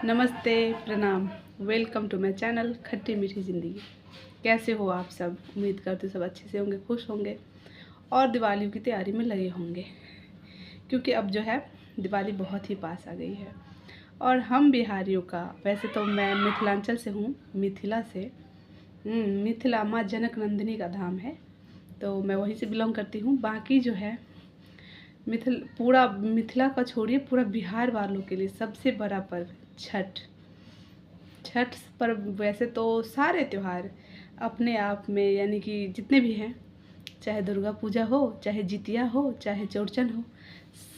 नमस्ते, प्रणाम। Welcome to my channel खट्टी मीठी ज़िंदगी। कैसे हो आप सब? उम्मीद करते सब अच्छे से होंगे, खुश होंगे और दिवाली की तैयारी में लगे होंगे, क्योंकि अब जो है दिवाली बहुत ही पास आ गई है। और हम बिहारियों का, वैसे तो मैं मिथिलांचल से हूँ, मिथिला से। मिथिला माँ जनक नंदिनी का धाम है, तो मैं वहीं से बिलोंग करती हूँ। बाकी जो है पूरा मिथिला का छोड़िए, पूरा बिहार वालों के लिए सबसे बड़ा पर्व छठ। छठ पर्व वैसे तो सारे त्यौहार अपने आप में, यानी कि जितने भी हैं, चाहे दुर्गा पूजा हो, चाहे जितिया हो, चाहे चौड़चन हो,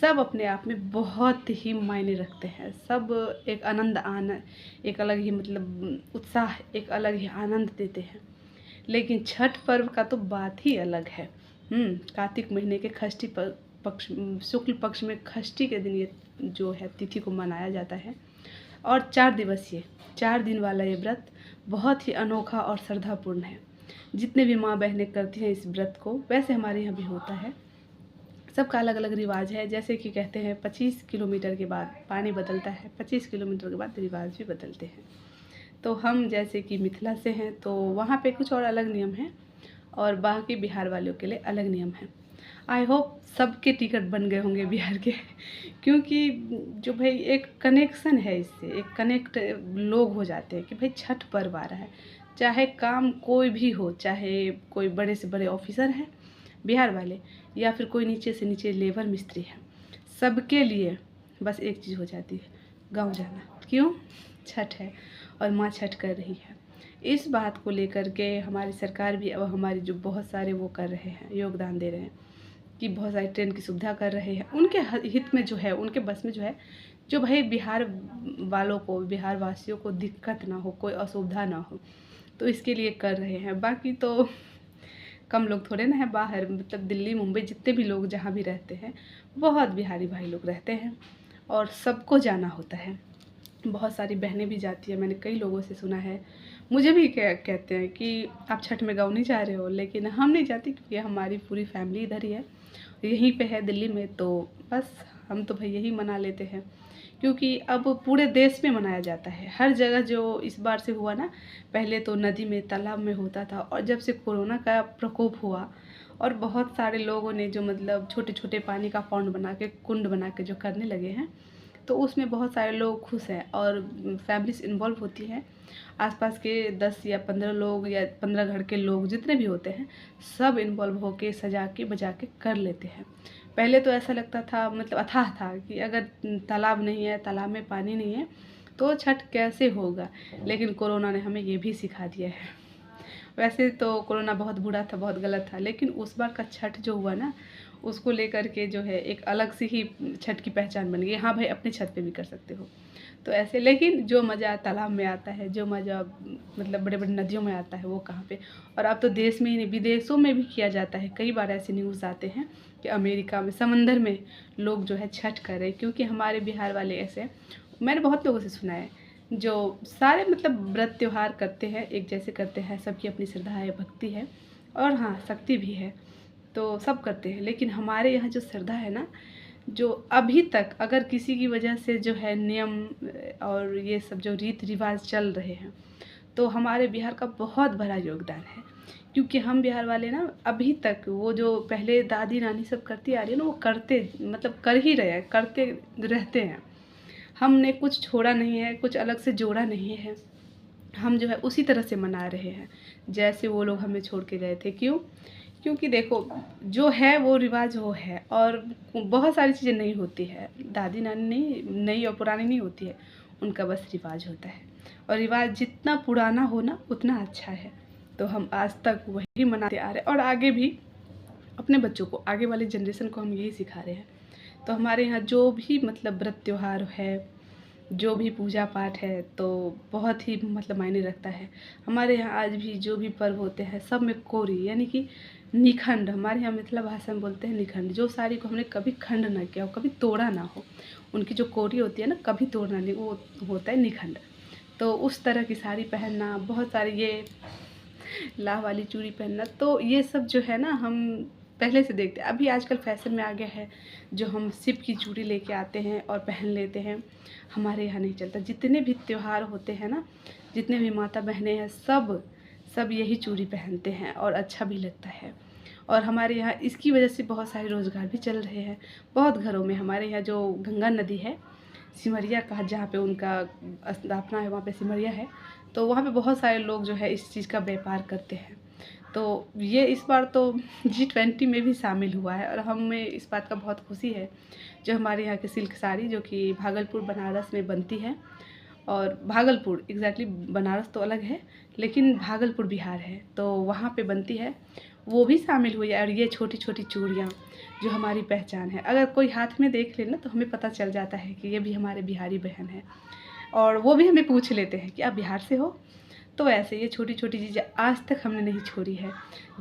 सब अपने आप में बहुत ही मायने रखते हैं। सब एक एक अलग ही मतलब उत्साह, एक अलग ही आनंद देते हैं। लेकिन छठ पर्व का तो बात ही अलग है। कार्तिक महीने के पक्ष शुक्ल पक्ष में षष्ठी के दिन ये जो है तिथि को मनाया जाता है। और 4 दिन वाला ये व्रत बहुत ही अनोखा और श्रद्धापूर्ण है। जितने भी माँ बहनें करती हैं इस व्रत को, वैसे हमारे यहाँ भी होता है। सबका अलग अलग रिवाज है। जैसे कि कहते हैं 25 किलोमीटर के बाद पानी बदलता है, 25 किलोमीटर के बाद रिवाज भी बदलते हैं। तो हम जैसे कि मिथिला से हैं, तो वहाँ पे कुछ और अलग नियम हैं और बाकी बिहार वालों के लिए अलग नियम है। आई होप सबके टिकट बन गए होंगे बिहार के, क्योंकि जो भाई एक कनेक्शन है, इससे एक कनेक्ट लोग हो जाते हैं कि भाई छठ पर्व आ रहा है। चाहे काम कोई भी हो, चाहे कोई बड़े से बड़े ऑफिसर हैं बिहार वाले, या फिर कोई नीचे से नीचे लेबर मिस्त्री है, सबके लिए बस एक चीज़ हो जाती है, गांव जाना। क्यों? छठ है और माँ छठ कर रही है। इस बात को लेकर के हमारी सरकार भी, अब हमारी जो बहुत सारे वो कर रहे हैं, योगदान दे रहे हैं कि बहुत सारी ट्रेन की सुविधा कर रहे हैं। उनके हित में जो है, उनके बस में जो है, जो भाई बिहार वालों को, बिहार वासियों को दिक्कत ना हो, कोई असुविधा ना हो, तो इसके लिए कर रहे हैं। बाकी तो कम लोग थोड़े ना है बाहर, मतलब दिल्ली मुंबई जितने भी लोग जहाँ भी रहते हैं, बहुत बिहारी भाई लोग रहते हैं और सबको जाना होता है। बहुत सारी बहनें भी जाती है, मैंने कई लोगों से सुना है। मुझे भी कहते हैं कि आप छठ में गाँव नहीं जा रहे हो, लेकिन हम नहीं जाती क्योंकि हमारी पूरी फैमिली इधर ही है, यहीं पे है दिल्ली में। तो बस हम तो भाई यही मना लेते हैं, क्योंकि अब पूरे देश में मनाया जाता है हर जगह। जो इस बार से हुआ ना, पहले तो नदी में, तालाब में होता था, और जब से कोरोना का प्रकोप हुआ और बहुत सारे लोगों ने जो मतलब छोटे छोटे पानी का पौंड बना के, कुंड बना के जो करने लगे हैं, तो उसमें बहुत सारे लोग खुश हैं और फैमिलीज इन्वॉल्व होती हैं। आसपास के 10 या 15 लोग या 15 घर के लोग जितने भी होते हैं, सब इन्वॉल्व होके सजा के बजा के कर लेते हैं। पहले तो ऐसा लगता था, मतलब अथाह था कि अगर तालाब नहीं है, तालाब में पानी नहीं है, तो छठ कैसे होगा। लेकिन कोरोना ने हमें ये भी सिखा दिया है। वैसे तो कोरोना बहुत बुरा था, बहुत गलत था, लेकिन उस बार का छठ जो हुआ ना, उसको लेकर के जो है एक अलग सी ही छठ की पहचान बन गई। हाँ भाई, अपनी छत पे भी कर सकते हो, तो ऐसे। लेकिन जो मज़ा तालाब में आता है, जो मज़ा मतलब बड़े बड़े नदियों में आता है, वो कहाँ पे। और अब तो देश में ही नहीं, विदेशों में भी किया जाता है। कई बार ऐसे न्यूज़ आते हैं कि अमेरिका में समंदर में लोग जो है छठ कर रहे हैं, क्योंकि हमारे बिहार वाले ऐसे, मैंने बहुत लोगों से सुना है, जो सारे मतलब व्रत त्यौहार करते हैं, एक जैसे करते हैं, सबकी अपनी श्रद्धा है, भक्ति है, और हाँ शक्ति भी है, तो सब करते हैं। लेकिन हमारे यहाँ जो श्रद्धा है ना, जो अभी तक अगर किसी की वजह से जो है नियम और ये सब जो रीति रिवाज चल रहे हैं, तो हमारे बिहार का बहुत बड़ा योगदान है। क्योंकि हम बिहार वाले ना अभी तक वो जो पहले दादी नानी सब करती आ रही है ना, वो करते मतलब कर ही रहे हैं, करते रहते हैं। हमने कुछ छोड़ा नहीं है, कुछ अलग से जोड़ा नहीं है। हम जो है उसी तरह से मना रहे हैं जैसे वो लोग हमें छोड़ के गए थे। क्यों? क्योंकि देखो, जो है वो रिवाज वो है, और बहुत सारी चीज़ें नहीं होती है, दादी नानी नहीं, नई और पुरानी नहीं होती है, उनका बस रिवाज होता है। और रिवाज जितना पुराना हो ना, उतना अच्छा है। तो हम आज तक वही मनाते आ रहे हैं, और आगे भी अपने बच्चों को, आगे वाली जनरेशन को हम यही सिखा रहे हैं। तो हमारे यहाँ जो भी मतलब व्रत त्यौहार है, जो भी पूजा पाठ है, तो बहुत ही मतलब मायने रखता है। हमारे यहाँ आज भी जो भी पर्व होते हैं, सब में कोरी, यानी कि निखंड, हमारे यहाँ मिथिला भाषा में बोलते हैं निखंड। जो साड़ी को हमने कभी खंड ना किया हो, कभी तोड़ा ना हो, उनकी जो कोरी होती है ना, कभी तोड़ना नहीं, वो होता है निखंड। तो उस तरह की साड़ी पहनना, बहुत सारी ये लाह वाली चूड़ी पहनना, तो ये सब जो है ना, हम पहले से देखते हैं। अभी आजकल फैशन में आ गया है जो हम सिप की चूड़ी लेके आते हैं और पहन लेते हैं, हमारे यहाँ नहीं चलता। जितने भी त्यौहार होते हैं ना, जितने भी माता बहनें हैं, सब यही चूड़ी पहनते हैं और अच्छा भी लगता है। और हमारे यहाँ इसकी वजह से बहुत सारे रोज़गार भी चल रहे हैं। बहुत घरों में हमारे यहाँ जो गंगा नदी है, सिमरिया का जहाँ पे उनका स्थापना है, वहाँ पे सिमरिया है, तो वहाँ पे बहुत सारे लोग जो है इस चीज़ का व्यापार करते हैं। तो ये इस बार तो G20 में भी शामिल हुआ है और हमें इस बात का बहुत खुशी है। जो हमारे यहाँ की सिल्क साड़ी जो कि भागलपुर बनारस में बनती है, और भागलपुर एग्जैक्टली, बनारस तो अलग है लेकिन भागलपुर बिहार है, तो वहाँ पे बनती है, वो भी शामिल हुई है। और ये छोटी छोटी चूड़ियाँ जो हमारी पहचान है, अगर कोई हाथ में देख ले ना तो हमें पता चल जाता है कि ये भी हमारे बिहारी बहन है। और वो भी हमें पूछ लेते हैं कि आप बिहार से हो। तो ऐसे ये छोटी छोटी चीज़ें आज तक हमने नहीं छोड़ी है।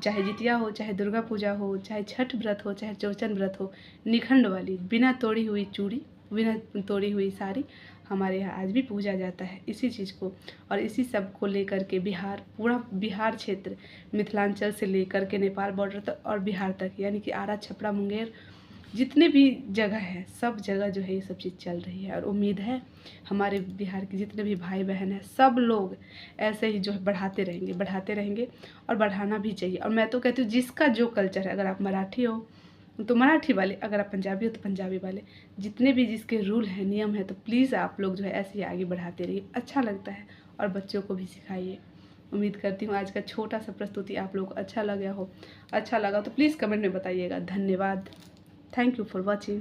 चाहे जितिया हो, चाहे दुर्गा पूजा हो, चाहे छठ व्रत हो, चाहे चौचन व्रत हो, निखंड वाली बिना तोड़ी हुई चूड़ी, बिना तोड़ी हुई साड़ी हमारे यहाँ आज भी पूजा जाता है इसी चीज़ को। और इसी सब को लेकर के बिहार, पूरा बिहार क्षेत्र, मिथिलांचल से लेकर के नेपाल बॉर्डर तक और बिहार तक, यानी कि आरा, छपरा, मुंगेर, जितने भी जगह है, सब जगह जो है ये सब चीज़ चल रही है। और उम्मीद है हमारे बिहार के जितने भी भाई बहन हैं, सब लोग ऐसे ही जो है बढ़ाते रहेंगे और बढ़ाना भी चाहिए। और मैं तो कहती हूँ जिसका जो कल्चर है, अगर आप मराठी हो तो मराठी वाले, अगर आप पंजाबी हो तो पंजाबी वाले, जितने भी जिसके रूल हैं, नियम है, तो प्लीज़ आप लोग जो है ऐसे ही आगे बढ़ाते रहिए। अच्छा लगता है और बच्चों को भी सिखाइए। उम्मीद करती हूँ आज का छोटा सा प्रस्तुति आप लोग को अच्छा लगा हो। अच्छा लगा तो प्लीज़ कमेंट में बताइएगा। धन्यवाद। Thank you for watching.